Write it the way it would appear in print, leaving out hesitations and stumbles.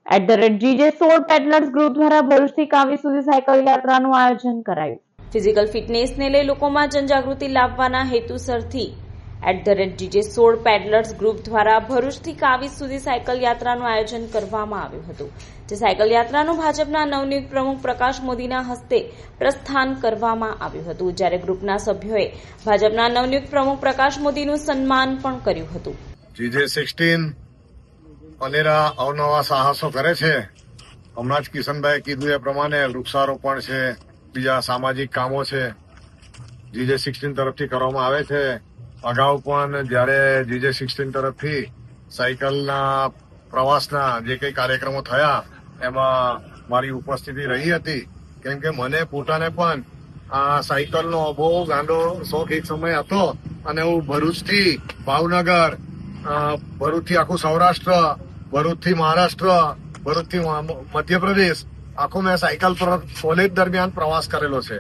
@GJ16 peddlers group દ્વારા ભરૂચથી કાવી સુધી cycle યાત્રાનું આયોજન કરાયું. ફિઝિકલ ફિટનેસને લઈ લોકોમાં જનજાગૃતિ લાવવાના હેતુસરથી @GJ16 પેડલર્સ ગ્રુપ દ્વારા ભરૂચથી કાવી સુધી સાયકલ યાત્રાનું આયોજન કરવામાં આવ્યું હતું. જે સાયકલ યાત્રાનું ભાજપના નવનિયુક્ત પ્રમુખ પ્રકાશ મોદીના હસ્તે પ્રસ્થાન કરવામાં આવ્યું હતું, જ્યારે ગ્રુપના સભ્યોએ ભાજપના નવનિયુક્ત પ્રમુખ પ્રકાશ મોદીનું સન્માન પણ કર્યું હતું. GJ16 અનેરા અવનવા સાહસો કરે છે. હમણાં જ કિશનભાઈ કીધું એ પ્રમાણે વૃક્ષારોપણ છે, બીજા સામાજિક કામો છે, GJ16 તરફથી કરવામાં આવે છે. અગાઉ પણ જયારે GJ16 તરફથી સાયકલના પ્રવાસના જે કઈ કાર્યક્રમો થયા એમાં મારી ઉપસ્થિતિ રહી હતી, કેમ કે મને પોતાને પણ આ સાયકલનો બહુ ગાંડો શોખ એક સમય હતો અને હું ભરૂચથી ભાવનગર, ભરૂચથી આખું સૌરાષ્ટ્ર, ભરૂચથી મહારાષ્ટ્ર, ભરૂચથી મધ્યપ્રદેશ આખું મેં સાયકલ પર કોલેજ દરમિયાન પ્રવાસ કરેલો છે.